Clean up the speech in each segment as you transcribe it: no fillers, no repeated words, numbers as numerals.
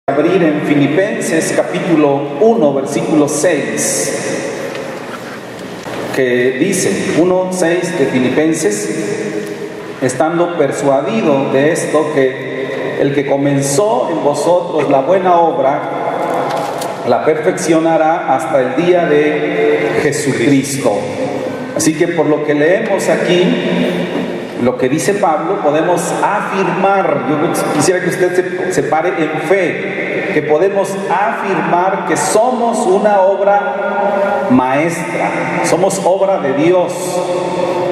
Abrir en Filipenses capítulo 1, versículo 6, que dice, 1:6 de Filipenses: estando persuadido de esto, que el que comenzó en vosotros la buena obra, la perfeccionará hasta el día de Jesucristo. Así que por lo que leemos aquí, lo que dice Pablo, podemos afirmar, yo quisiera que usted se pare en fe, que podemos afirmar que somos una obra maestra, somos obra de Dios.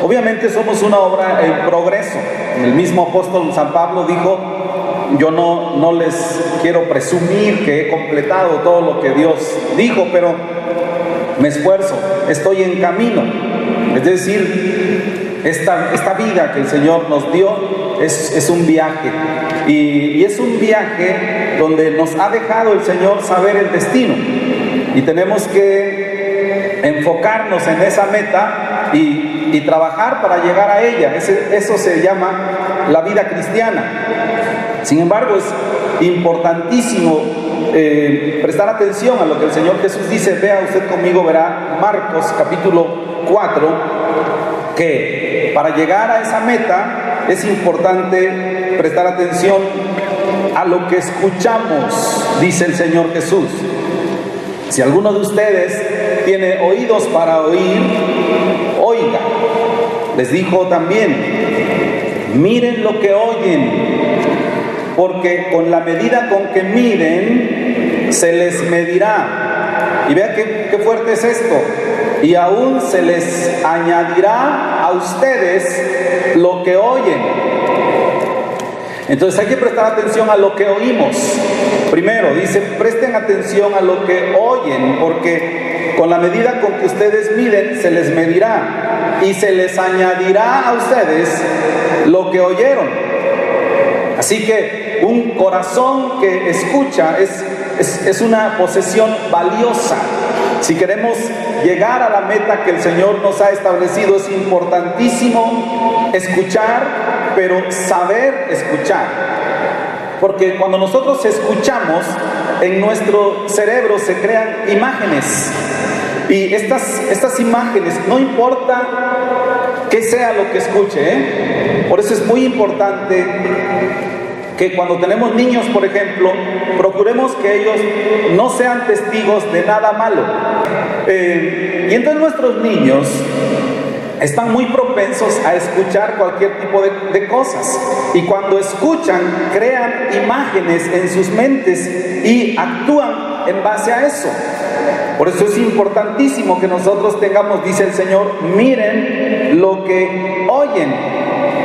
Obviamente somos una obra en progreso. El mismo apóstol San Pablo dijo: yo no les quiero presumir que he completado todo lo que Dios dijo, pero me esfuerzo, estoy en camino. Es decir, esta vida que el Señor nos dio es un viaje, y es un viaje donde nos ha dejado el Señor saber el destino, y tenemos que enfocarnos en esa meta y trabajar para llegar a ella. Eso se llama la vida cristiana. Sin embargo, es importantísimo prestar atención a lo que el Señor Jesús dice. Vea usted conmigo, verá Marcos capítulo 4, que para llegar a esa meta es importante prestar atención a lo que escuchamos, dice el Señor Jesús. Si alguno de ustedes tiene oídos para oír, oiga. Les dijo también: miren lo que oyen, porque con la medida con que miden, se les medirá. Y vea qué fuerte es esto. Y aún se les añadirá a ustedes lo que oyen. Entonces hay que prestar atención a lo que oímos. Primero dice: presten atención a lo que oyen, porque con la medida con que ustedes miden, se les medirá y se les añadirá a ustedes lo que oyeron. Así que un corazón que escucha es una posesión valiosa. Si queremos llegar a la meta que el Señor nos ha establecido, es importantísimo escuchar, pero saber escuchar. Porque cuando nosotros escuchamos, en nuestro cerebro se crean imágenes. Y estas imágenes, no importa qué sea lo que escuche, por eso es muy importante que cuando tenemos niños, por ejemplo, procuremos que ellos no sean testigos de nada malo. Y entonces nuestros niños están muy propensos a escuchar cualquier tipo de cosas. Y cuando escuchan, crean imágenes en sus mentes y actúan en base a eso. Por eso es importantísimo que nosotros tengamos, dice el Señor, miren lo que oyen.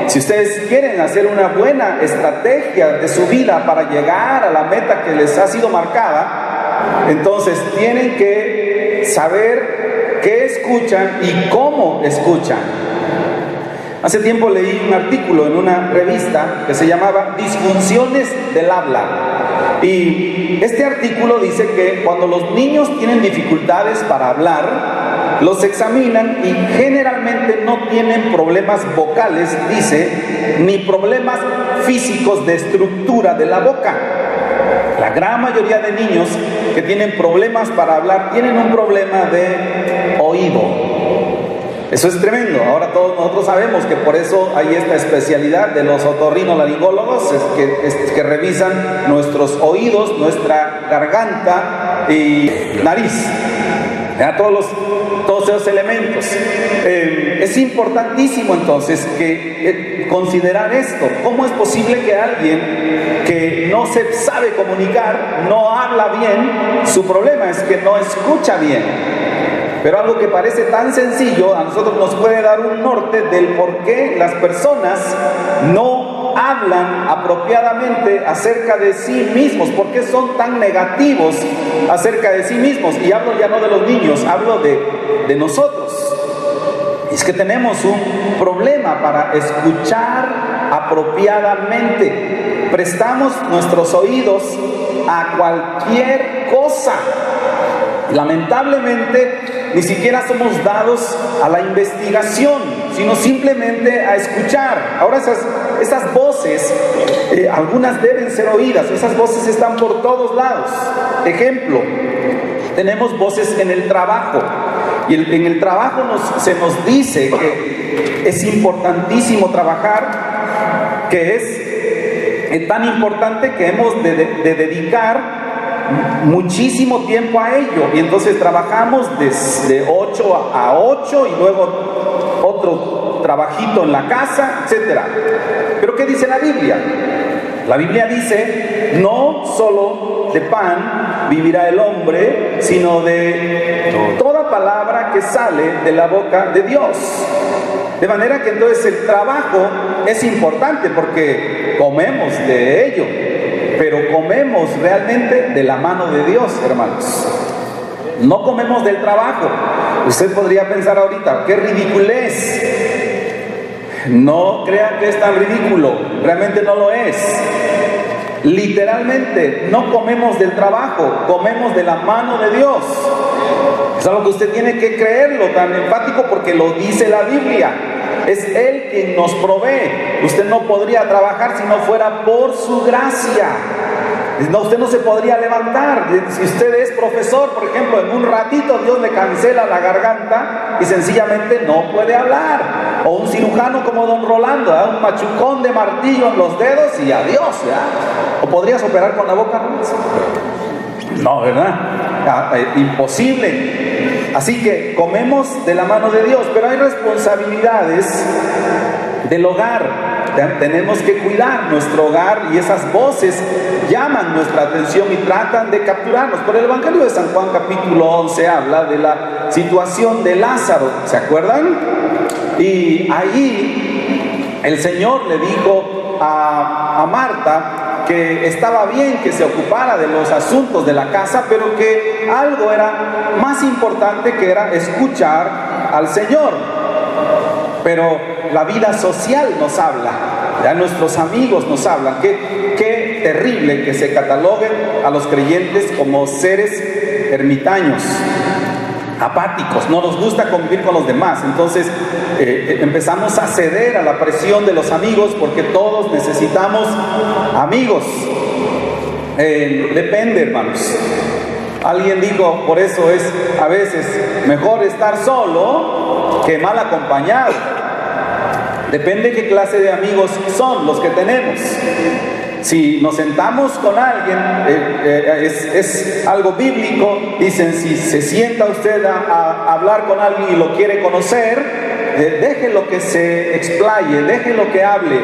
Si ustedes quieren hacer una buena estrategia de su vida para llegar a la meta que les ha sido marcada, entonces tienen que saber qué escuchan y cómo escuchan. Hace tiempo leí un artículo en una revista que se llamaba Disfunciones del habla. Y este artículo dice que cuando los niños tienen dificultades para hablar, los examinan y generalmente no tienen problemas vocales, dice, ni problemas físicos de estructura de la boca. La gran mayoría de niños que tienen problemas para hablar tienen un problema de oído. Eso es tremendo. Ahora todos nosotros sabemos que por eso hay esta especialidad de los otorrinolaringólogos que revisan nuestros oídos, nuestra garganta y nariz, todos esos elementos. Es importantísimo entonces que considerar esto. ¿Cómo es posible que alguien que no se sabe comunicar, no habla bien, su problema es que no escucha bien? Pero algo que parece tan sencillo a nosotros nos puede dar un norte del por qué las personas no hablan apropiadamente acerca de sí mismos, por qué son tan negativos acerca de sí mismos. Y hablo ya no de los niños, hablo de nosotros. Y es que tenemos un problema para escuchar apropiadamente. Prestamos nuestros oídos a cualquier cosa. Lamentablemente, ni siquiera somos dados a la investigación. sino simplemente a escuchar. Ahora esas voces, algunas deben ser oídas, esas voces están por todos lados. Ejemplo, tenemos voces en el trabajo, y en el trabajo se nos dice que es importantísimo trabajar, que es tan importante que hemos de dedicar muchísimo tiempo a ello, y entonces trabajamos desde 8 a 8 y luego otro trabajito en la casa, etcétera. Pero ¿qué dice la Biblia? La Biblia dice: no solo de pan vivirá el hombre, sino de toda palabra que sale de la boca de Dios. De manera que entonces el trabajo es importante porque comemos de ello, pero comemos realmente de la mano de Dios, hermanos. No comemos del trabajo. Usted podría pensar ahorita, qué ridiculez. No crea que es tan ridículo, realmente no lo es. Literalmente, no comemos del trabajo, comemos de la mano de Dios. Es algo que usted tiene que creerlo tan enfático porque lo dice la Biblia. Es Él quien nos provee. Usted no podría trabajar si no fuera por su gracia. No, usted no se podría levantar. Si usted es profesor, por ejemplo, en un ratito Dios le cancela la garganta y sencillamente no puede hablar. O un cirujano como don Rolando, un machucón de martillo en los dedos y adiós, ¿ya? ¿O podrías operar con la boca? No, ¿verdad? Imposible. Así que comemos de la mano de Dios, pero hay responsabilidades del hogar. Tenemos que cuidar nuestro hogar y esas voces llaman nuestra atención y tratan de capturarnos. Por el Evangelio de San Juan capítulo 11 habla de la situación de Lázaro, ¿se acuerdan? Y allí el Señor le dijo a Marta que estaba bien que se ocupara de los asuntos de la casa, pero que algo era más importante, que era escuchar al Señor. Pero la vida social nos habla, ya nuestros amigos nos hablan. Qué terrible que se cataloguen a los creyentes como seres ermitaños, apáticos, no nos gusta convivir con los demás. Entonces empezamos a ceder a la presión de los amigos porque todos necesitamos amigos. Depende, hermanos. Alguien dijo, por eso es a veces mejor estar solo que mal acompañado. Depende qué clase de amigos son los que tenemos. Si nos sentamos con alguien, es algo bíblico. Dicen, si se sienta usted a hablar con alguien y lo quiere conocer, déjelo que se explaye, déjelo que hable,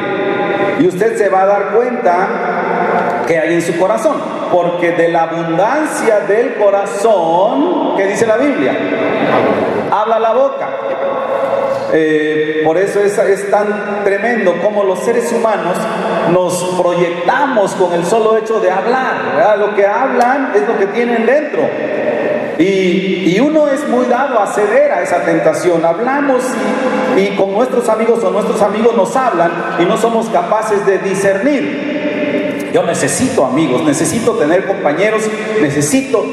y usted se va a dar cuenta que hay en su corazón, porque de la abundancia del corazón, ¿qué dice la Biblia? Habla la boca. Por eso es tan tremendo como los seres humanos nos proyectamos con el solo hecho de hablar, ¿verdad? Lo que hablan es lo que tienen dentro, y uno es muy dado a ceder a esa tentación. Hablamos y con nuestros amigos o nuestros amigos nos hablan y no somos capaces de discernir. Yo necesito amigos, necesito tener compañeros, necesito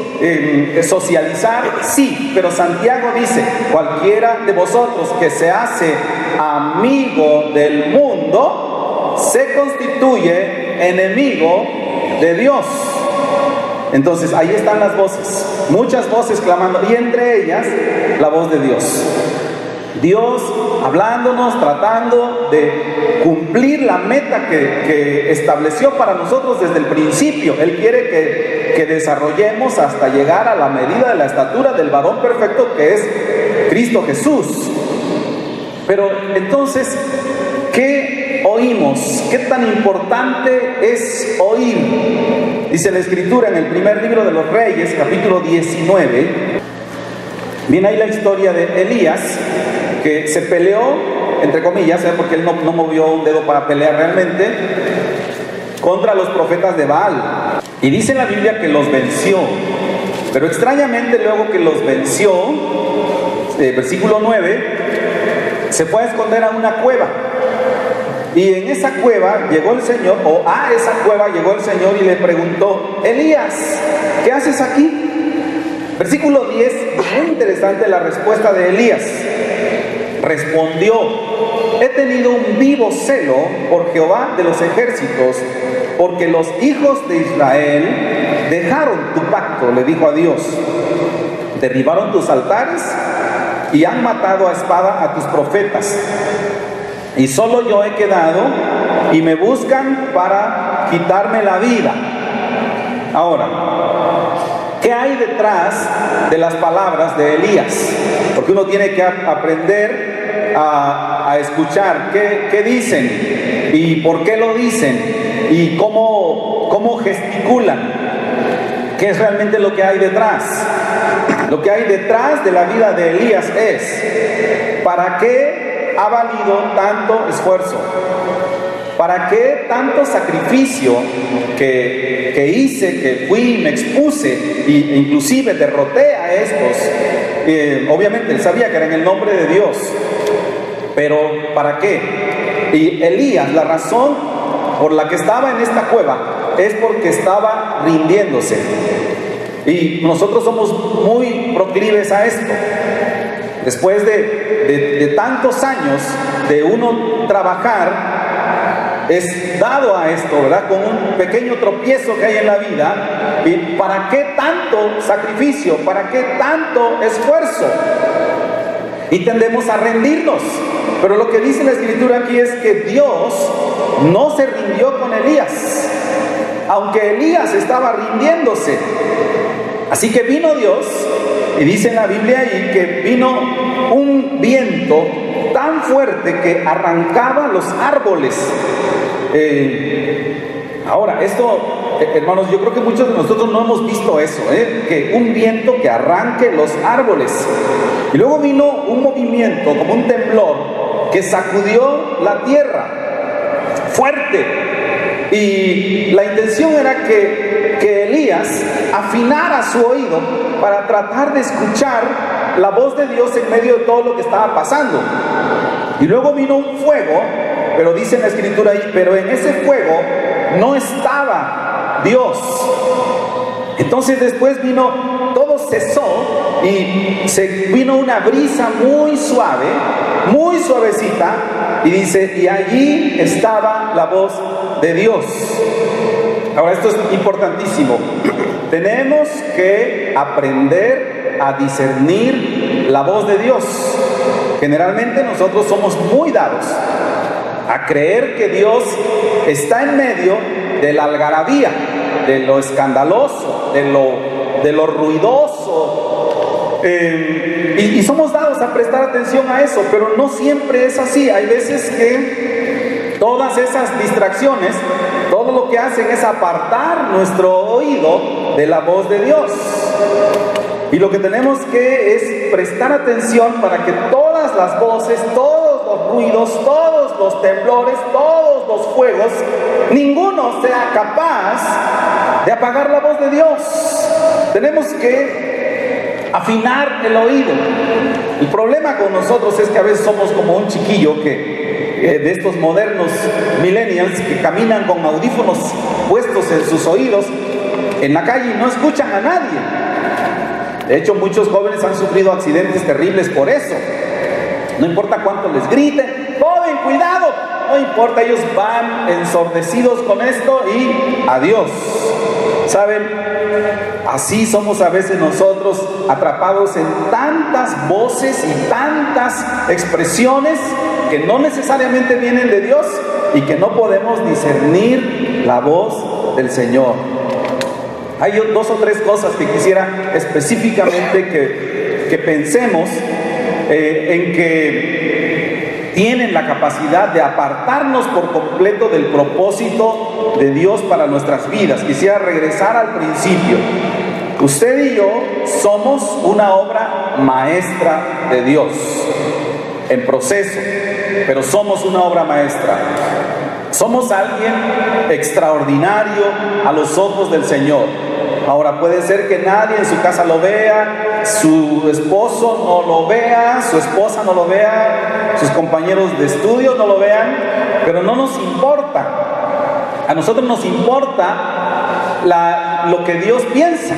socializar, sí, pero Santiago dice, cualquiera de vosotros que se hace amigo del mundo, se constituye enemigo de Dios. Entonces ahí están las voces, muchas voces clamando, y entre ellas la voz de Dios. Dios hablándonos, tratando de cumplir la meta que estableció para nosotros desde el principio. Él quiere que desarrollemos hasta llegar a la medida de la estatura del varón perfecto, que es Cristo Jesús. Pero entonces, ¿qué oímos? ¿Qué tan importante es oír? Dice la Escritura en el primer libro de los Reyes, capítulo 19. Viene ahí la historia de Elías, que se peleó, entre comillas, porque él no movió un dedo para pelear realmente, contra los profetas de Baal. Y dice la Biblia que los venció. Pero extrañamente, luego que los venció, versículo 9, se fue a esconder a una cueva. Y en esa cueva llegó el Señor, o a esa cueva llegó el Señor y le preguntó, Elías, ¿qué haces aquí? Versículo 10, muy interesante la respuesta de Elías. respondió: he tenido un vivo celo por Jehová de los ejércitos, porque los hijos de Israel dejaron tu pacto, le dijo a Dios, derribaron tus altares y han matado a espada a tus profetas, y solo yo he quedado y me buscan para quitarme la vida. Ahora, ¿qué hay detrás de las palabras de Elías? Porque uno tiene que aprender a escuchar qué dicen y por qué lo dicen y cómo gesticulan, qué es realmente lo que hay detrás. Lo que hay detrás de la vida de Elías es: ¿para qué ha valido tanto esfuerzo? ¿Para qué tanto sacrificio que hice, que fui, me expuse e inclusive derroté a estos? Obviamente él sabía que era en el nombre de Dios, pero ¿para qué? Y Elías, la razón por la que estaba en esta cueva es porque estaba rindiéndose. Y nosotros somos muy proclives a esto. Después de tantos años de uno trabajar, es dado a esto, ¿verdad? Con un pequeño tropiezo que hay en la vida. ¿Y para qué tanto sacrificio? ¿Para qué tanto esfuerzo? Y tendemos a rendirnos. Pero lo que dice la Escritura aquí es que Dios no se rindió con Elías, aunque Elías estaba rindiéndose. Así que vino Dios, y dice en la Biblia ahí que vino un viento tan fuerte que arrancaba los árboles. Ahora, esto, hermanos, yo creo que muchos de nosotros no hemos visto eso, que un viento que arranque los árboles. Y luego vino un movimiento, como un temblor, que sacudió la tierra, fuerte. Y la intención era que Elías afinara su oído para tratar de escuchar la voz de Dios en medio de todo lo que estaba pasando. Y luego vino un fuego, pero dice en la Escritura ahí, pero en ese fuego no estaba Dios. Entonces después vino, todo cesó y vino una brisa muy suave, muy suavecita, y dice, y allí estaba la voz de Dios. Ahora, esto es importantísimo. Tenemos que aprender a discernir la voz de Dios. Generalmente nosotros somos muy dados a creer que Dios está en medio de la algarabía, de lo escandaloso, de lo ruidoso, y somos dados a prestar atención a eso, pero no siempre es así. Hay veces que todas esas distracciones, todo lo que hacen es apartar nuestro oído de la voz de Dios. Y lo que tenemos que es prestar atención para que todas las voces, todos los ruidos, todos los temblores, todos los fuegos, ninguno sea capaz de apagar la voz de Dios. Tenemos que afinar el oído. El problema con nosotros es que a veces somos como un chiquillo de estos modernos millennials que caminan con audífonos puestos en sus oídos en la calle y no escuchan a nadie. De hecho, muchos jóvenes han sufrido accidentes terribles por eso. No importa cuánto les griten, joven, cuidado, no importa, ellos van ensordecidos con esto y adiós. ¿Saben? Así somos a veces nosotros, atrapados en tantas voces y tantas expresiones que no necesariamente vienen de Dios y que no podemos discernir la voz del Señor. Hay dos o tres cosas que quisiera específicamente que pensemos en que tienen la capacidad de apartarnos por completo del propósito de Dios para nuestras vidas. Quisiera regresar al principio. Usted y yo somos una obra maestra de Dios, en proceso, pero somos una obra maestra. Somos alguien extraordinario a los ojos del Señor. Ahora, puede ser que nadie en su casa lo vea, su esposo no lo vea, su esposa no lo vea, sus compañeros de estudio no lo vean, pero no nos importa. A nosotros nos importa lo que Dios piensa,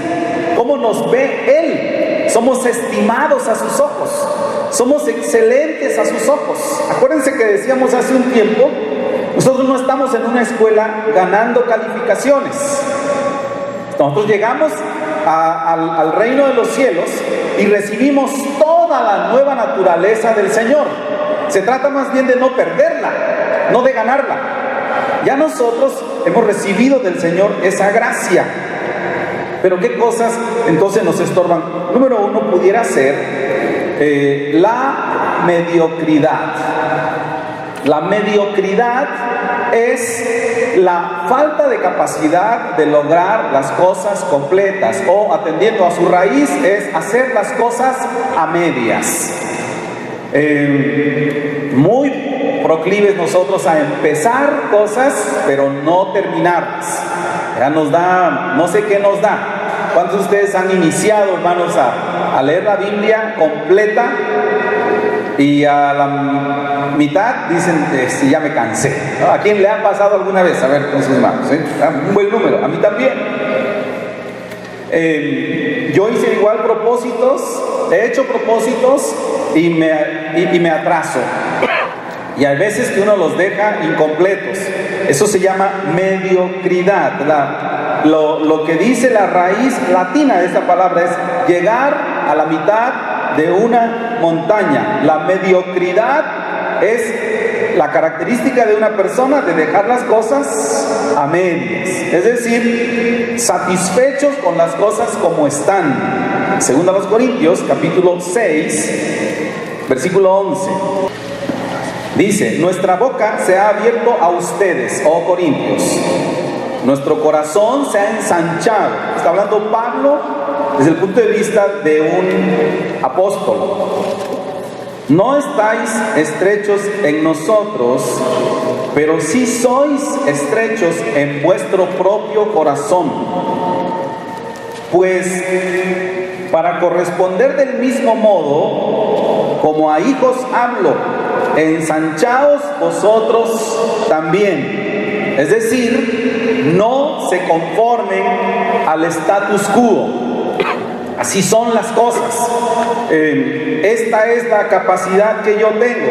cómo nos ve Él. Somos estimados a sus ojos, somos excelentes a sus ojos. Acuérdense que decíamos hace un tiempo, nosotros no estamos en una escuela ganando calificaciones. Nosotros llegamos al reino de los cielos y recibimos toda la nueva naturaleza del Señor. Se trata más bien de no perderla, no de ganarla. Ya nosotros hemos recibido del Señor esa gracia. Pero ¿qué cosas entonces nos estorban? Número uno pudiera ser la mediocridad. La mediocridad es la falta de capacidad de lograr las cosas completas, o atendiendo a su raíz es hacer las cosas a medias. Muy proclives nosotros a empezar cosas pero no terminarlas. Ya nos da, no sé qué nos da. ¿Cuántos de ustedes han iniciado, hermanos, a leer la Biblia completa y a la mitad dicen, sí, ya me cansé? ¿No? ¿A quién le ha pasado alguna vez? A ver, con sus manos, ¿eh? Un buen número, a mí también. Yo hice igual propósitos, he hecho propósitos y me atraso. Y hay veces que uno los deja incompletos. Eso se llama mediocridad. Lo que dice la raíz latina de esta palabra es llegar a la mitad de una montaña. La mediocridad es la característica de una persona de dejar las cosas a medias. Es decir, satisfechos con las cosas como están. Segunda a los Corintios, capítulo 6, versículo 11. Dice, nuestra boca se ha abierto a ustedes, oh Corintios. Nuestro corazón se ha ensanchado. Está hablando Pablo desde el punto de vista de un apóstol. No estáis estrechos en nosotros, pero sí sois estrechos en vuestro propio corazón. Pues para corresponder del mismo modo, como a hijos hablo, ensanchaos vosotros también. Es decir, no se conformen al status quo. Así son las cosas. Esta es la capacidad que yo tengo.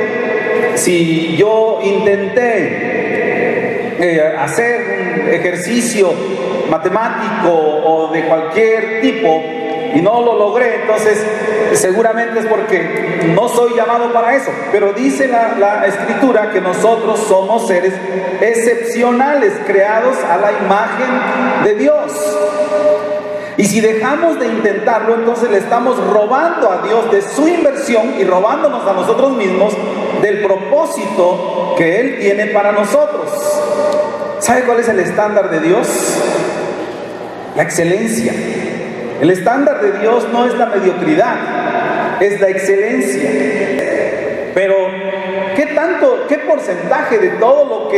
Si yo intenté hacer un ejercicio matemático o de cualquier tipo y no lo logré, entonces seguramente es porque no soy llamado para eso. Pero dice la Escritura que nosotros somos seres excepcionales, creados a la imagen de Dios. Y si dejamos de intentarlo, entonces le estamos robando a Dios de su inversión y robándonos a nosotros mismos del propósito que Él tiene para nosotros. ¿Sabe cuál es el estándar de Dios? La excelencia. El estándar de Dios no es la mediocridad, es la excelencia. Pero, ¿qué porcentaje de todo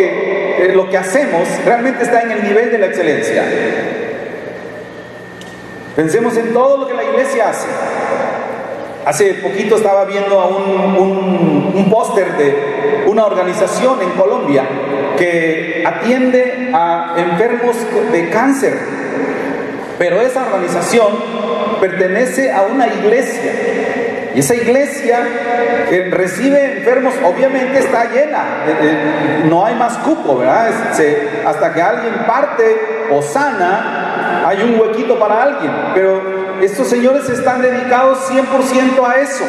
lo que hacemos realmente está en el nivel de la excelencia? Pensemos en todo lo que la iglesia hace. Hace poquito estaba viendo a un póster de una organización en Colombia que atiende a enfermos de cáncer. Pero esa organización pertenece a una iglesia. Y esa iglesia recibe enfermos, obviamente está llena. No hay más cupo, ¿verdad? Hasta que alguien parte o sana, hay un huequito para alguien, pero estos señores están dedicados 100% a eso.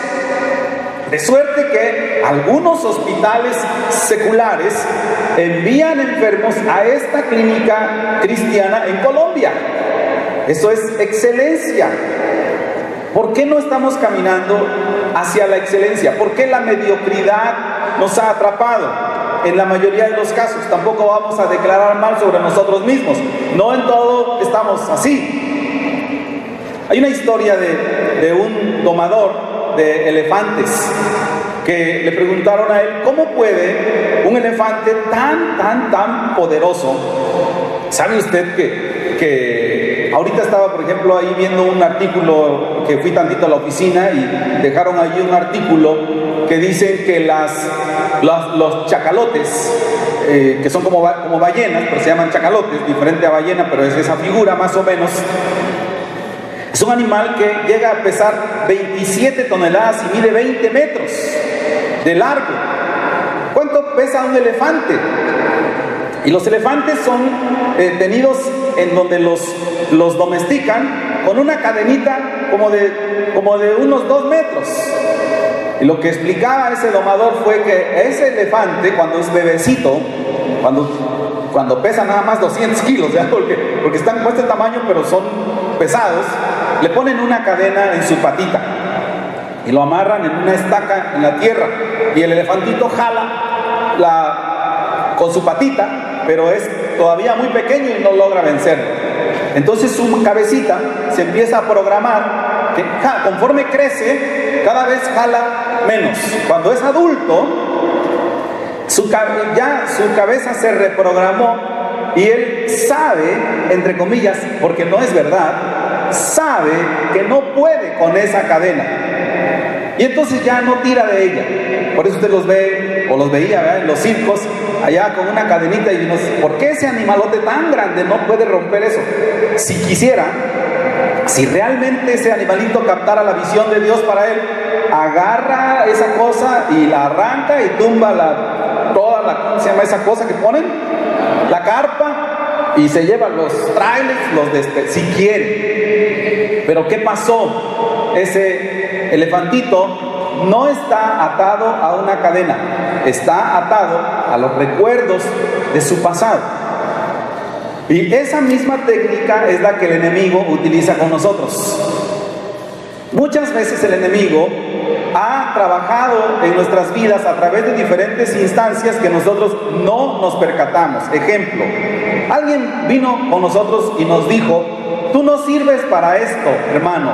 De suerte que algunos hospitales seculares envían enfermos a esta clínica cristiana en Colombia. Eso es excelencia. ¿Por qué no estamos caminando hacia la excelencia? ¿Por qué la mediocridad nos ha atrapado? En la mayoría de los casos, tampoco vamos a declarar mal sobre nosotros mismos. No en todo estamos así. Hay una historia de un domador de elefantes que le preguntaron a él, ¿cómo puede un elefante tan poderoso? ¿Sabe usted que ahorita estaba, por ejemplo, ahí viendo un artículo, que fui tantito a la oficina y dejaron allí un artículo que dicen que los chacalotes, que son como ballenas, pero se llaman chacalotes, diferente a ballena, pero es esa figura más o menos, Es un animal que llega a pesar 27 toneladas y mide 20 metros de largo. ¿Cuánto pesa un elefante? Y los elefantes son tenidos en donde los domestican con una cadenita como de unos 2 metros. Y lo que explicaba ese domador fue que ese elefante, cuando es bebecito, cuando pesa nada más 200 kilos, ¿ya? Porque están de este tamaño, pero son pesados, le ponen una cadena en su patita y lo amarran en una estaca en la tierra, y el elefantito jala con su patita, pero es todavía muy pequeño y no logra vencerlo. Entonces su cabecita se empieza a programar que conforme crece, cada vez jala menos. Cuando es adulto, su cabeza se reprogramó y él sabe, entre comillas, porque no es verdad, sabe que no puede con esa cadena. Y entonces ya no tira de ella. Por eso usted los ve, o los veía, ¿verdad?, en los circos, allá con una cadenita, y nos, ¿por qué ese animalote tan grande no puede romper eso? Si quisiera, si realmente ese animalito captara la visión de Dios para él, agarra esa cosa y la arranca y tumba ¿cómo se llama esa cosa que ponen? La carpa, y se lleva los trailers, si quiere. Pero ¿qué pasó? Ese elefantito no está atado a una cadena, está atado a los recuerdos de su pasado. Y esa misma técnica es la que el enemigo utiliza con nosotros. Muchas veces el enemigo ha trabajado en nuestras vidas a través de diferentes instancias que nosotros no nos percatamos. Ejemplo, alguien vino con nosotros y nos dijo: tú no sirves para esto, hermano,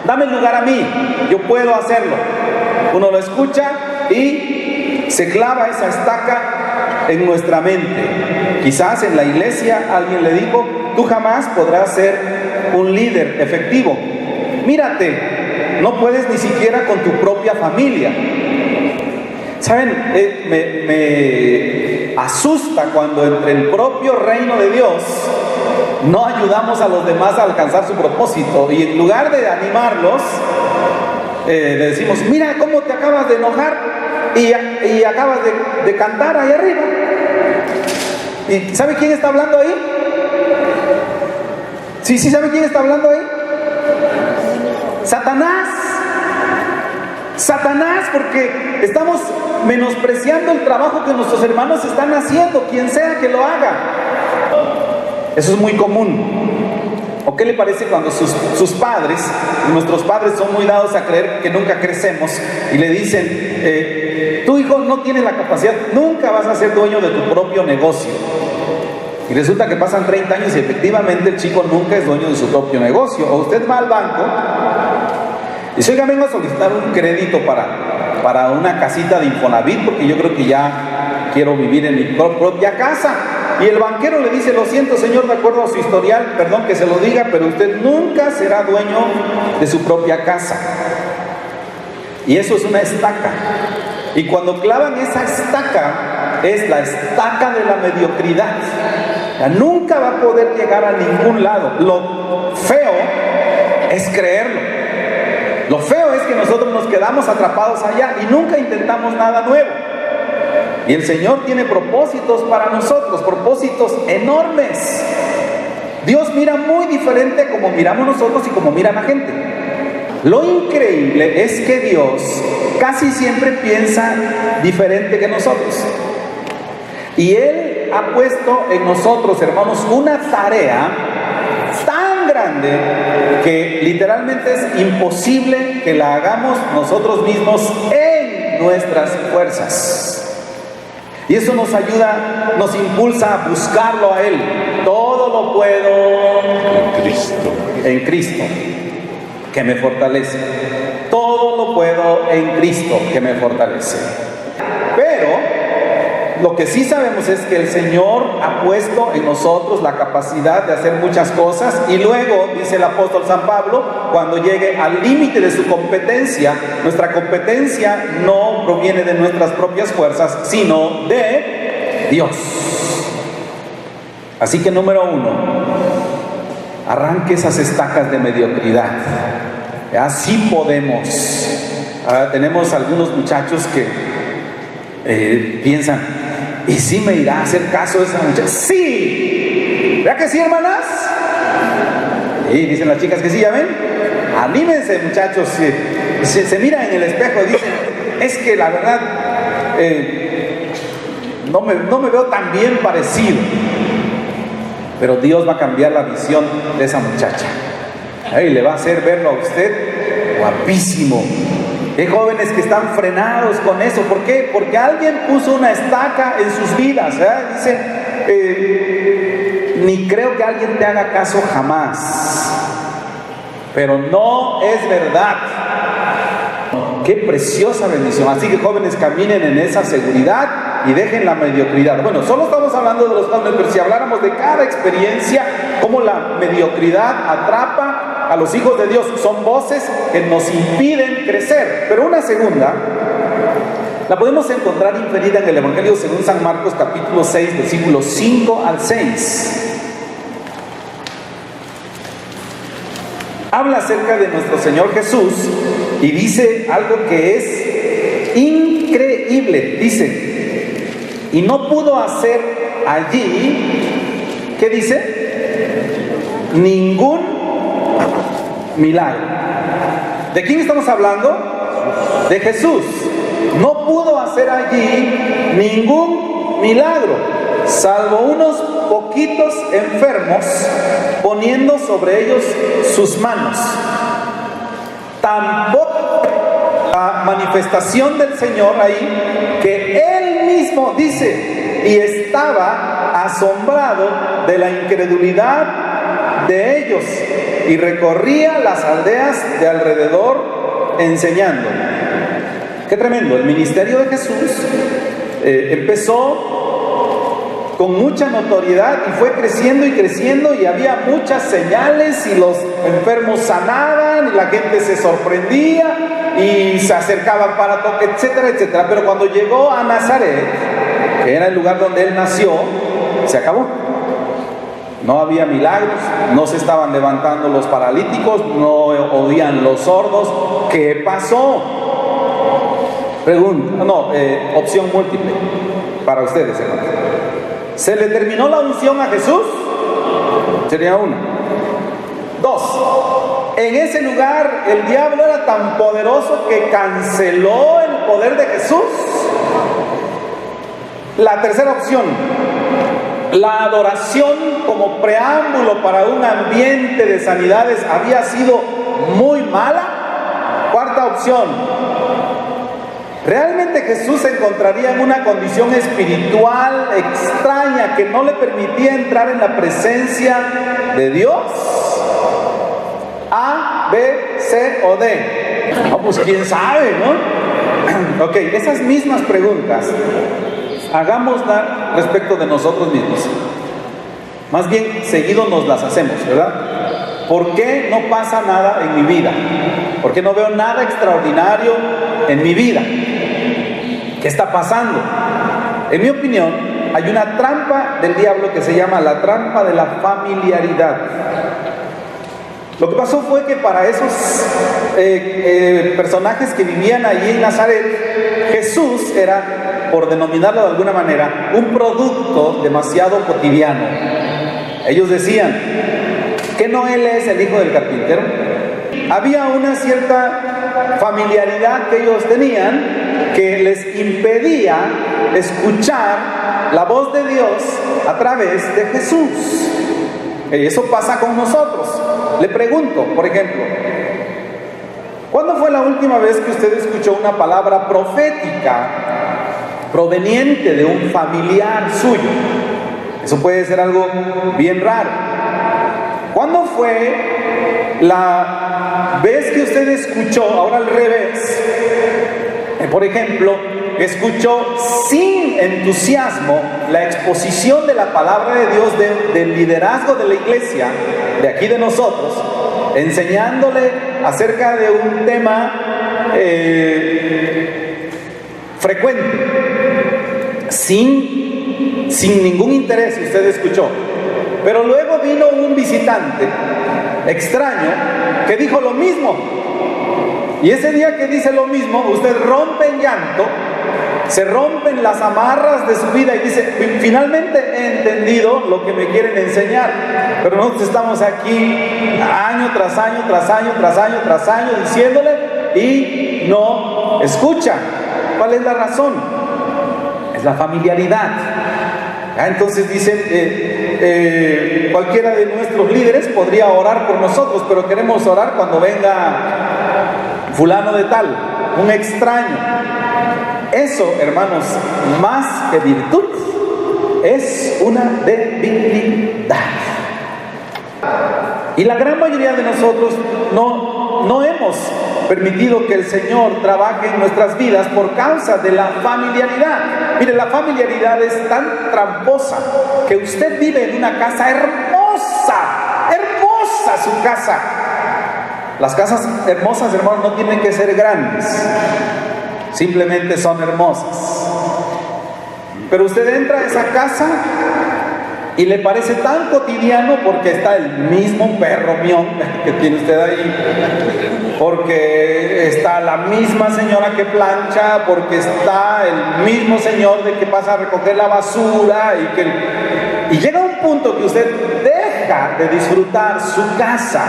dame el lugar a mí, yo puedo hacerlo. Uno lo escucha y se clava esa estaca en nuestra mente. Quizás en la iglesia alguien le dijo: tú jamás podrás ser un líder efectivo, mírate, no puedes ni siquiera con tu propia familia. ¿Saben? Me asusta cuando entre el propio reino de Dios no ayudamos a los demás a alcanzar su propósito, y en lugar de animarlos, le decimos: mira cómo te acabas de enojar y acabas de cantar ahí arriba. ¿Y sabe quién está hablando ahí? ¿Sí sabe quién está hablando ahí? Satanás, porque estamos menospreciando el trabajo que nuestros hermanos están haciendo, quien sea que lo haga. Eso es muy común. ¿O qué le parece cuando sus padres, nuestros padres son muy dados a creer que nunca crecemos, y le dicen: tu hijo no tiene la capacidad, nunca vas a ser dueño de tu propio negocio? Y resulta que pasan 30 años y efectivamente el chico nunca es dueño de su propio negocio. O usted va al banco y dice: oiga, vengo a solicitar un crédito para una casita de Infonavit, porque yo creo que ya quiero vivir en mi propia casa. Y el banquero le dice: lo siento, señor, de acuerdo a su historial, perdón que se lo diga, pero usted nunca será dueño de su propia casa. Y eso es una estaca. Y cuando clavan esa estaca, es la estaca de la mediocridad. Nunca va a poder llegar a ningún lado. Lo feo es creerlo. Lo feo es que nosotros nos quedamos atrapados allá y nunca intentamos nada nuevo. Y el Señor tiene propósitos para nosotros, propósitos enormes. Dios mira muy diferente como miramos nosotros y como mira la gente. Lo increíble es que Dios casi siempre piensa diferente que nosotros. Y Él ha puesto en nosotros, hermanos, una tarea tan grande que literalmente es imposible que la hagamos nosotros mismos en nuestras fuerzas. Y eso nos ayuda, nos impulsa a buscarlo a Él. Todo lo puedo en Cristo, que me fortalece. Todo lo puedo en Cristo, que me fortalece. Pero lo que sí sabemos es que el Señor ha puesto en nosotros la capacidad de hacer muchas cosas, y luego, dice el apóstol San Pablo, cuando llegue al límite de su competencia, nuestra competencia no proviene de nuestras propias fuerzas, sino de Dios. Así que número 1, arranque esas estacas de mediocridad. Así podemos. Tenemos algunos muchachos que piensan, ¿y si me irá a hacer caso a esa muchacha? ¡Sí! ¿Verdad que sí, hermanas? Y dicen las chicas que sí, ¿ya ven? Anímense, muchachos. Se miran en el espejo y dicen, es que la verdad no me veo tan bien parecido. Pero Dios va a cambiar la visión de esa muchacha. Y le va a hacer verlo a usted guapísimo. Hay jóvenes que están frenados con eso. ¿Por qué? Porque alguien puso una estaca en sus vidas. Dicen, ni creo que alguien te haga caso jamás. Pero no es verdad. Qué preciosa bendición. Así que jóvenes, caminen en esa seguridad y dejen la mediocridad. Bueno, solo estamos hablando de los jóvenes, pero si habláramos de cada experiencia, cómo la mediocridad atrapa a los hijos de Dios, son voces que nos impiden crecer. Pero una segunda la podemos encontrar inferida en el Evangelio según San Marcos, capítulo 6, versículos 5 al 6. Habla acerca de nuestro Señor Jesús y dice algo que es increíble. Dice, y no pudo hacer allí, ¿qué dice? Ningún milagro. ¿De quién estamos hablando? De Jesús. No pudo hacer allí ningún milagro, salvo unos poquitos enfermos, poniendo sobre ellos sus manos. Tampoco la manifestación del Señor ahí, que Él mismo dice, y estaba asombrado de la incredulidad de ellos, y recorría las aldeas de alrededor enseñando. Qué tremendo. El ministerio de Jesús empezó con mucha notoriedad y fue creciendo y creciendo, y había muchas señales y los enfermos sanaban y la gente se sorprendía y se acercaban para toque, etcétera, etcétera. Pero cuando llegó a Nazaret, que era el lugar donde él nació, se acabó. No había milagros, no se estaban levantando los paralíticos, no oían los sordos. ¿Qué pasó? Pregunta, opción múltiple para ustedes, hermanos. ¿Se le terminó la unción a Jesús? Sería una. Dos, en ese lugar el diablo era tan poderoso que canceló el poder de Jesús. La tercera opción, la adoración como preámbulo para un ambiente de sanidades había sido muy mala. Cuarta opción, ¿realmente Jesús se encontraría en una condición espiritual extraña que no le permitía entrar en la presencia de Dios? A, B, C o D. Pues quién sabe, ¿no? Ok, esas mismas preguntas hagámoslas respecto de nosotros mismos. Más bien, seguido nos las hacemos, ¿verdad? ¿Por qué no pasa nada en mi vida? ¿Por qué no veo nada extraordinario en mi vida? ¿Qué está pasando? En mi opinión, hay una trampa del diablo que se llama la trampa de la familiaridad. Lo que pasó fue que para esos personajes que vivían allí en Nazaret, Jesús era, por denominarlo de alguna manera, un producto demasiado cotidiano. Ellos decían, ¿que no él es el hijo del carpintero? Había una cierta familiaridad que ellos tenían que les impedía escuchar la voz de Dios a través de Jesús. Y eso pasa con nosotros. Le pregunto, por ejemplo, ¿cuándo fue la última vez que usted escuchó una palabra profética proveniente de un familiar suyo? Eso puede ser algo bien raro. ¿Cuándo fue la vez que usted escuchó, ahora al revés, por ejemplo, escuchó sin entusiasmo la exposición de la palabra de Dios del liderazgo de la iglesia, de aquí de nosotros, enseñándole acerca de un tema frecuente, sin ningún interés usted escuchó? Pero luego vino un visitante extraño que dijo lo mismo. Y ese día que dice lo mismo, usted rompe en llanto, se rompen las amarras de su vida y dice, finalmente he entendido lo que me quieren enseñar. Pero nosotros estamos aquí año tras año, tras año, tras año, tras año, diciéndole y no escucha. ¿Cuál es la razón? Es la familiaridad. Entonces dicen, cualquiera de nuestros líderes podría orar por nosotros, pero queremos orar cuando venga fulano de tal, un extraño. Eso, hermanos, más que virtud, es una debilidad. Y la gran mayoría de nosotros no hemos permitido que el Señor trabaje en nuestras vidas por causa de la familiaridad. Mire, la familiaridad es tan tramposa que usted vive en una casa hermosa, hermosa su casa. Las casas hermosas, hermanos, no tienen que ser grandes, simplemente son hermosas. Pero usted entra a esa casa y le parece tan cotidiano porque está el mismo perro mión que tiene usted ahí, porque está la misma señora que plancha, porque está el mismo señor de que pasa a recoger la basura y llega un punto que usted deja de disfrutar su casa.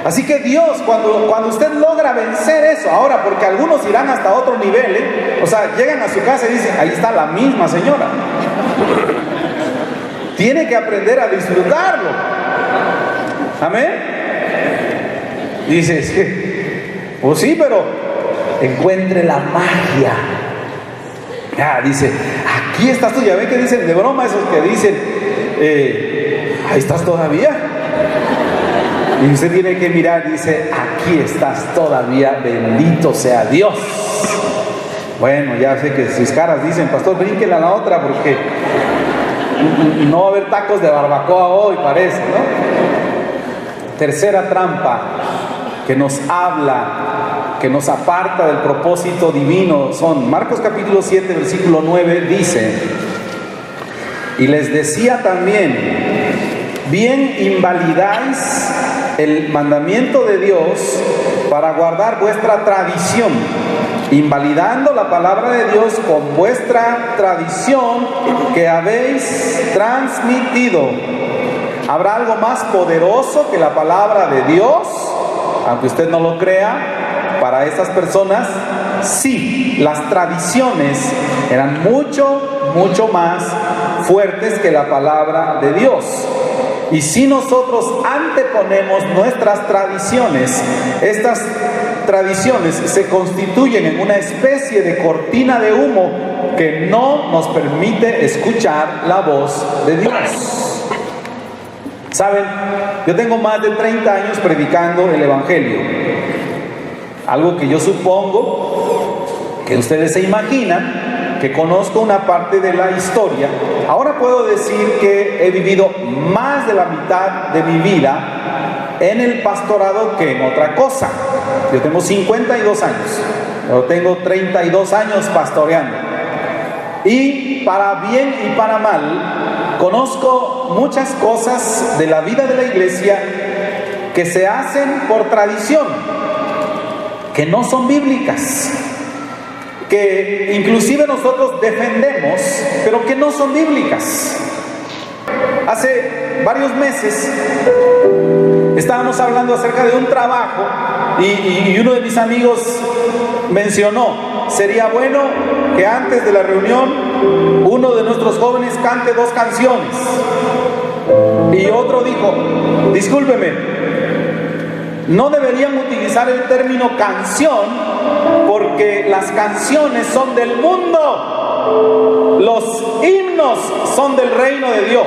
Así que Dios, cuando usted logra vencer eso, ahora, porque algunos irán hasta otro nivel, o sea, llegan a su casa y dicen, ahí está la misma señora. Tiene que aprender a disfrutarlo. Amén. Dices, pues sí, pero encuentre la magia. Dice, aquí estás tú. Ya ven que dicen de broma esos que dicen, ahí estás todavía. Y usted tiene que mirar y dice, aquí estás todavía, bendito sea Dios. Bueno, ya sé que sus caras dicen, pastor, brínquela a la otra porque no va a haber tacos de barbacoa hoy, parece, ¿no? Tercera trampa que nos habla, que nos aparta del propósito divino, son Marcos capítulo 7, versículo 9, dice, y les decía también, bien invalidáis el mandamiento de Dios para guardar vuestra tradición, invalidando la palabra de Dios con vuestra tradición que habéis transmitido. ¿Habrá algo más poderoso que la palabra de Dios? Aunque usted no lo crea, para esas personas, sí, las tradiciones eran mucho, mucho más fuertes que la palabra de Dios. Y si nosotros anteponemos nuestras tradiciones, estas tradiciones se constituyen en una especie de cortina de humo que no nos permite escuchar la voz de Dios. ¿Saben? Yo tengo más de 30 años predicando el Evangelio. Algo que yo supongo que ustedes se imaginan, que conozco una parte de la historia. Ahora puedo decir que he vivido más de la mitad de mi vida en el pastorado que en otra cosa. Yo tengo 52 años, pero tengo 32 años pastoreando. Y para bien y para mal, conozco muchas cosas de la vida de la iglesia que se hacen por tradición, que no son bíblicas, que inclusive nosotros defendemos, pero que no son bíblicas. Hace varios meses estábamos hablando acerca de un trabajo y uno de mis amigos mencionó, sería bueno que antes de la reunión uno de nuestros jóvenes cante 2 canciones. Y otro dijo, discúlpeme, no deberían utilizar el término canción porque las canciones son del mundo, los himnos son del reino de Dios.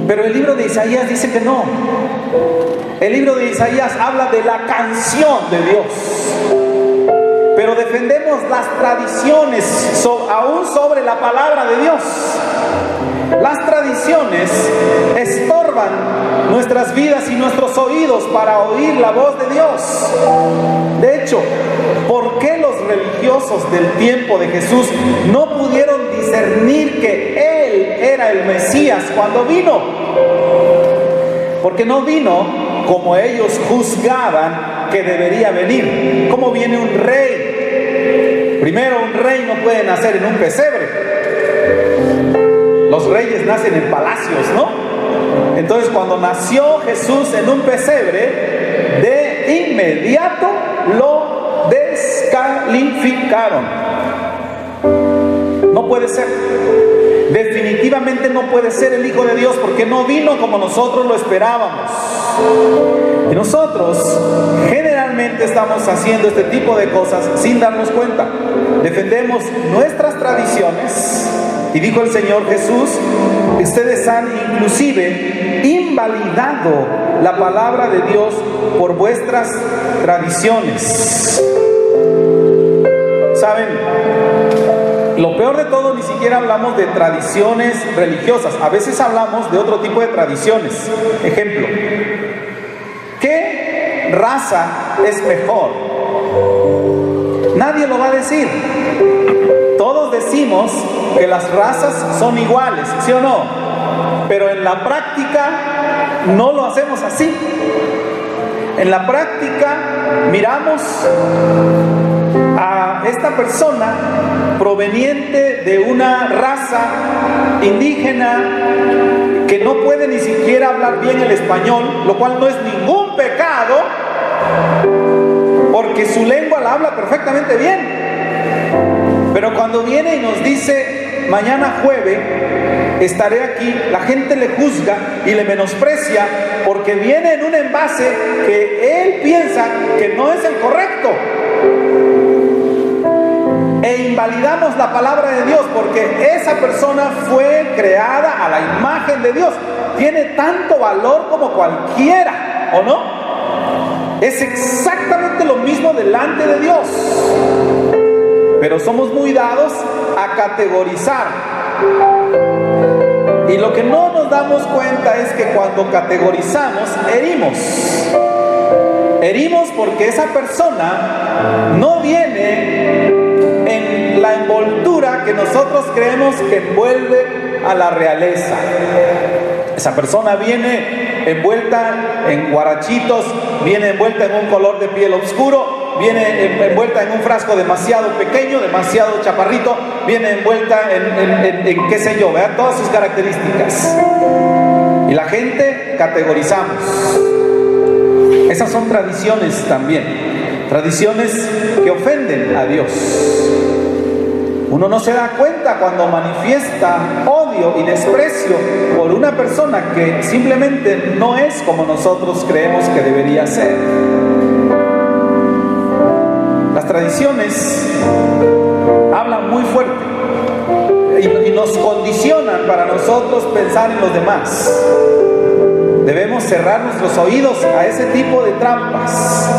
Pero el libro de Isaías dice que no. El libro de Isaías habla de la canción de Dios. Pero defendemos las tradiciones aún sobre la palabra de Dios. Las tradiciones estorban nuestras vidas y nuestros oídos para oír la voz de Dios. De hecho, ¿por qué los religiosos del tiempo de Jesús no pudieron discernir que Él era el Mesías cuando vino. Porque no vino como ellos juzgaban que debería venir. ¿Cómo viene un rey? Primero, un rey no puede nacer en un pesebre. Los reyes nacen en palacios, ¿no? Entonces, cuando nació Jesús en un pesebre, de inmediato lo descalificaron. No puede ser. Definitivamente no puede ser el Hijo de Dios, porque no vino como nosotros lo esperábamos. Y nosotros generalmente estamos haciendo este tipo de cosas sin darnos cuenta. Defendemos nuestras tradiciones, y dijo el Señor Jesús: ustedes han inclusive invalidado la palabra de Dios por vuestras tradiciones. ¿Saben? Lo peor de todo, ni siquiera hablamos de tradiciones religiosas. A veces hablamos de otro tipo de tradiciones. Ejemplo, ¿qué raza es mejor? Nadie lo va a decir. Todos decimos que las razas son iguales, ¿sí o no? Pero en la práctica no lo hacemos así. En la práctica miramos a esta persona proveniente de una raza indígena que no puede ni siquiera hablar bien el español, lo cual no es ningún pecado, porque su lengua la habla perfectamente bien. Pero cuando viene y nos dice: mañana jueves estaré aquí, la gente le juzga y le menosprecia porque viene en un envase que él piensa que no es el correcto. E invalidamos la palabra de Dios porque esa persona fue creada a la imagen de Dios. Tiene tanto valor como cualquiera, ¿o no? Es exactamente lo mismo delante de Dios. Pero somos muy dados a categorizar. Y lo que no nos damos cuenta es que cuando categorizamos, herimos. Herimos porque esa persona no viene en la envoltura que nosotros creemos que envuelve a la realeza. Esa persona viene envuelta en guarachitos, viene envuelta en un color de piel oscuro, viene envuelta en un frasco demasiado pequeño, demasiado chaparrito, viene envuelta en qué sé yo, ¿verdad? Todas sus características. Y la gente categorizamos. Esas son tradiciones también, tradiciones que ofenden a Dios. Uno no se da cuenta cuando manifiesta odio y desprecio por una persona que simplemente no es como nosotros creemos que debería ser. Las tradiciones hablan muy fuerte y nos condicionan para nosotros pensar en los demás. Debemos cerrar nuestros oídos a ese tipo de trampas.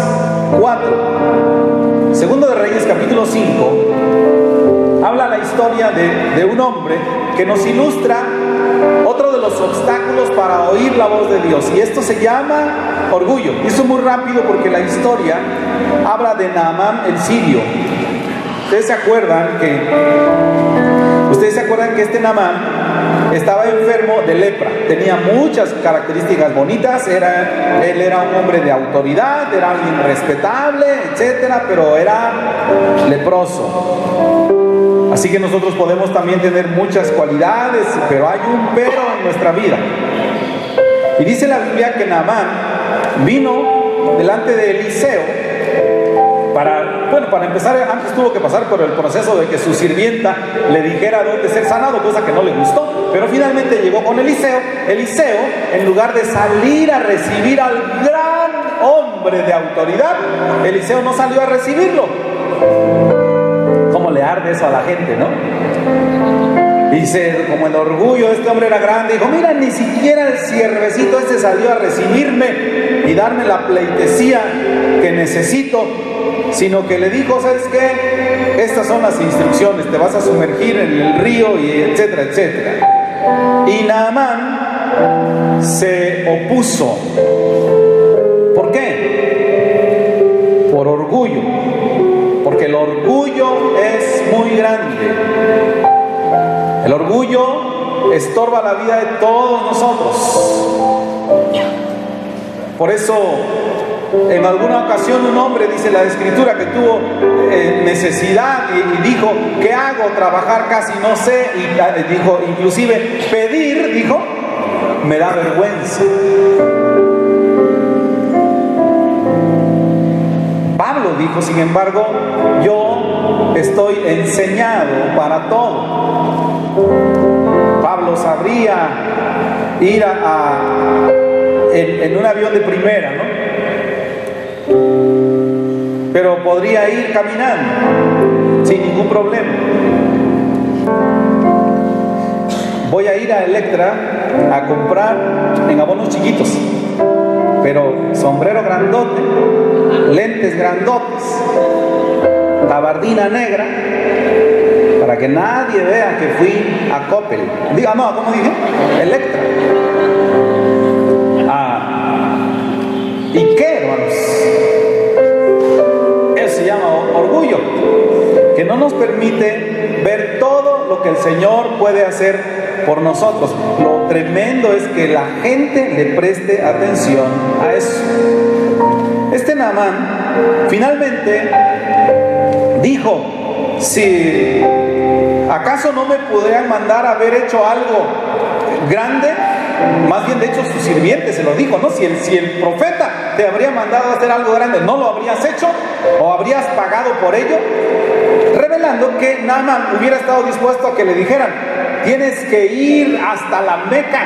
4. Segundo de Reyes, capítulo 5. Habla la historia de un hombre que nos ilustra otro de los obstáculos para oír la voz de Dios. Y esto se llama orgullo. Y esto es muy rápido porque la historia habla de Naamán el sirio. Ustedes se acuerdan que este Naamán estaba enfermo de lepra. Tenía muchas características bonitas. Él era un hombre de autoridad, era alguien respetable, etcétera, pero era leproso. Así que nosotros podemos también tener muchas cualidades, pero hay un pero en nuestra vida. Y dice la Biblia que Naamán vino delante de Eliseo para empezar, antes tuvo que pasar por el proceso de que su sirvienta le dijera dónde ser sanado, cosa que no le gustó, pero finalmente llegó con Eliseo. Eliseo, en lugar de salir a recibir al gran hombre de autoridad, Eliseo no salió a recibirlo. ¿Cómo le arde eso a la gente, no? Dice, como el orgullo de este hombre era grande, dijo: mira, ni siquiera el siervecito este salió a recibirme y darme la pleitesía que necesito, sino que le dijo: ¿sabes qué? Estas son las instrucciones, te vas a sumergir en el río, y etcétera, etcétera. Y Naamán se opuso. ¿Por qué? Por orgullo. Porque el orgullo es muy grande. El orgullo estorba la vida de todos nosotros. Por eso, en alguna ocasión un hombre, dice la Escritura, que tuvo necesidad y dijo: ¿qué hago? Trabajar casi no sé. Y dijo, inclusive pedir, dijo, me da vergüenza. Pablo dijo, sin embargo, yo estoy enseñado para todo. Pablo sabría ir en un avión de primera, ¿no? Pero podría ir caminando sin ningún problema. Voy a ir a Electra a comprar en abonos chiquitos, pero sombrero grandote, lentes grandotes, gabardina negra, para que nadie vea que fui a Coppel. Diga, no, ¿cómo dije? Electra. ¿Y qué, hermanos? Eso se llama orgullo, que no nos permite ver todo lo que el Señor puede hacer por nosotros. Lo tremendo es que la gente le preste atención a eso. Este Naamán finalmente dijo: si acaso no me podrían mandar a haber hecho algo grande. Más bien, de hecho, su sirviente se lo dijo, ¿no? Si el profeta te habría mandado a hacer algo grande, ¿no lo habrías hecho? ¿O habrías pagado por ello? Revelando que Naamán hubiera estado dispuesto a que le dijeran: tienes que ir hasta la Meca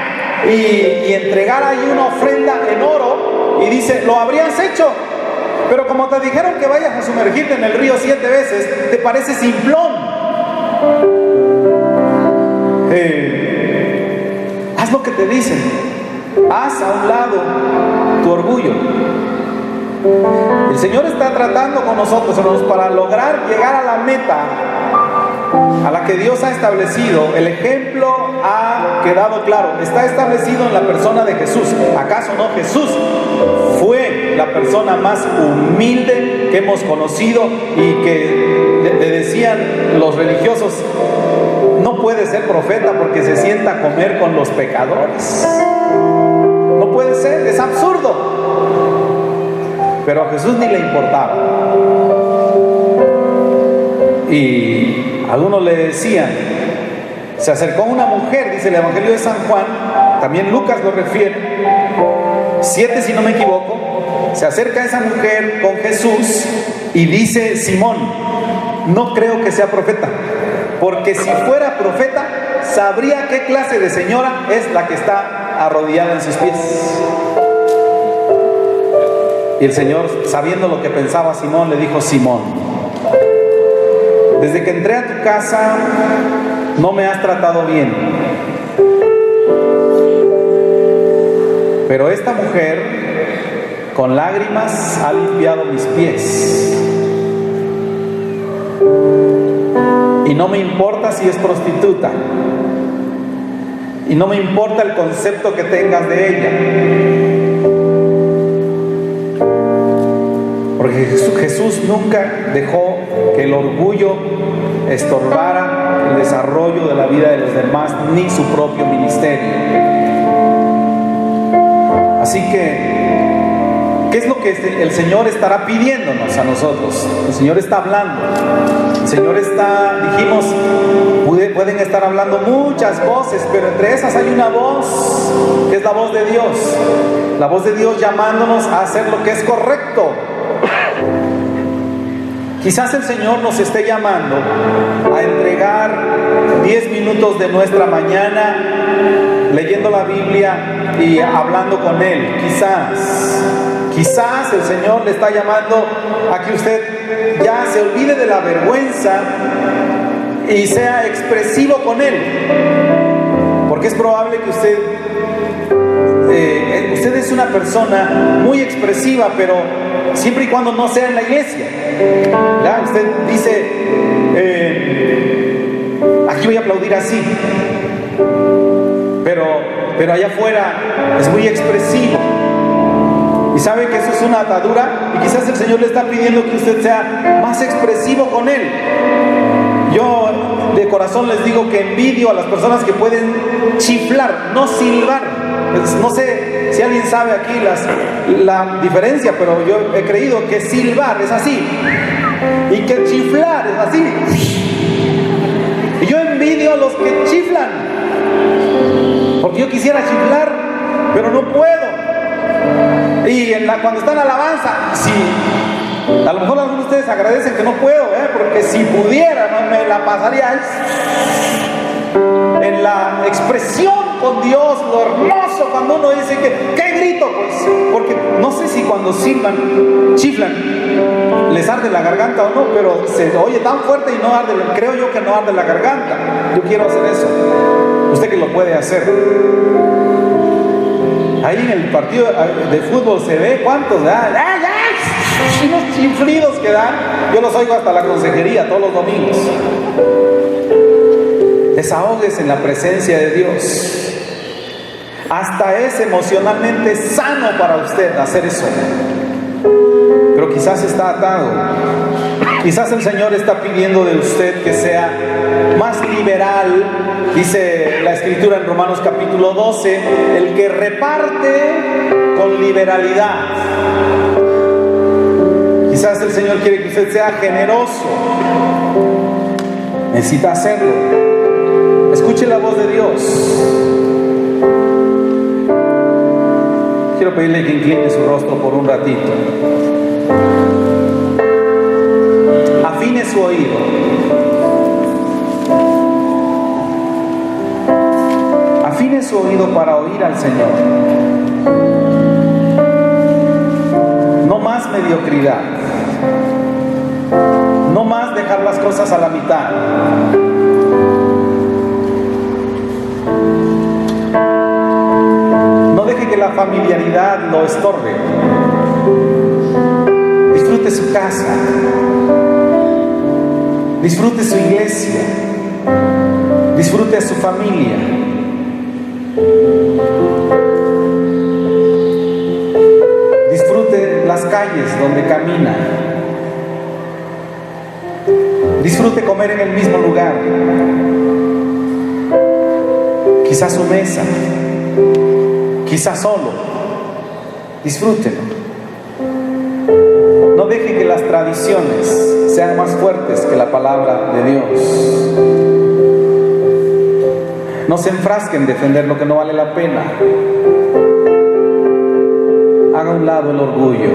y entregar ahí una ofrenda en oro. Y dice: lo habrías hecho, pero como te dijeron que vayas a sumergirte en el río 7 veces, te parece simplón. Haz lo que te dicen. Haz a un lado tu orgullo. El Señor está tratando con nosotros, hermanos, para lograr llegar a la meta a la que Dios ha establecido. El ejemplo ha quedado claro. Está establecido en la persona de Jesús. ¿Acaso no Jesús fue la persona más humilde que hemos conocido y que le decían los religiosos: no puede ser profeta porque se sienta a comer con los pecadores? No puede ser, es absurdo. Pero a Jesús ni le importaba. Y algunos le decían, se acercó una mujer, dice el Evangelio de San Juan, también Lucas lo refiere, 7 si no me equivoco. Se acerca esa mujer con Jesús y dice Simón: no creo que sea profeta, porque si fuera profeta sabría qué clase de señora es la que está arrodillada en sus pies. Y el Señor, sabiendo lo que pensaba Simón, le dijo: Simón, desde que entré a tu casa no me has tratado bien, pero esta mujer con lágrimas ha limpiado mis pies. Y no me importa si es prostituta, y no me importa el concepto que tengas de ella, porque Jesús nunca dejó que el orgullo estorbara el desarrollo de la vida de los demás, ni su propio ministerio. Así que, ¿qué es lo que el Señor estará pidiéndonos a nosotros? El Señor está hablando. El Señor está, dijimos, pueden estar hablando muchas voces, pero entre esas hay una voz, que es la voz de Dios. La voz de Dios llamándonos a hacer lo que es correcto. Quizás el Señor nos esté llamando a entregar 10 minutos de nuestra mañana leyendo la Biblia y hablando con Él. Quizás el Señor le está llamando a que usted ya se olvide de la vergüenza y sea expresivo con Él, porque es probable que usted es una persona muy expresiva, pero siempre y cuando no sea en la iglesia. ¿Verdad? Usted dice, aquí voy a aplaudir así, pero allá afuera es muy expresivo. Y sabe que eso es una atadura, y quizás el Señor le está pidiendo que usted sea más expresivo con Él. Yo de corazón les digo que envidio a las personas que pueden chiflar, no silbar. No sé si alguien sabe aquí la diferencia, pero yo he creído que silbar es así y que chiflar es así. Y yo envidio a los que chiflan, porque yo quisiera chiflar, pero no puedo. Y cuando está en alabanza, sí, a lo mejor algunos de ustedes agradecen que no puedo, porque si pudiera, no me la pasaría en la expresión con Dios, lo hermoso cuando uno dice que ¿qué grito? Pues porque no sé si cuando chiflan, les arde la garganta o no, pero se oye tan fuerte y no arde, creo yo que no arde la garganta. Yo quiero hacer eso. Usted que lo puede hacer. Ahí en el partido de fútbol se ve cuántos dan, unos chiflidos que dan. Yo los oigo hasta la consejería todos los domingos. Desahogues en la presencia de Dios. Hasta es emocionalmente sano para usted hacer eso. Pero quizás está atado. Quizás el Señor está pidiendo de usted que sea más liberal. Dice la Escritura en Romanos capítulo 12, el que reparte con liberalidad. Quizás el Señor quiere que usted sea generoso. Necesita hacerlo. Escuche la voz de Dios. Quiero pedirle que incline su rostro por un ratito. Afine su oído. Afine su oído para oír al Señor. No más mediocridad. No más dejar las cosas a la mitad. No deje que la familiaridad lo estorbe. Disfrute su casa. Disfrute su iglesia. Disfrute a su familia. Disfrute las calles donde camina. Disfrute comer en el mismo lugar. Quizás su mesa. Quizás solo. Disfrútenlo. No deje que las tradiciones sean más fuertes que la palabra de Dios. No se enfrasque en defender lo que no vale la pena. Haga a un lado el orgullo.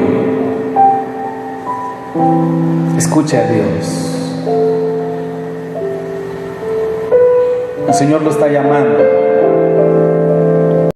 Escuche a Dios. El Señor lo está llamando.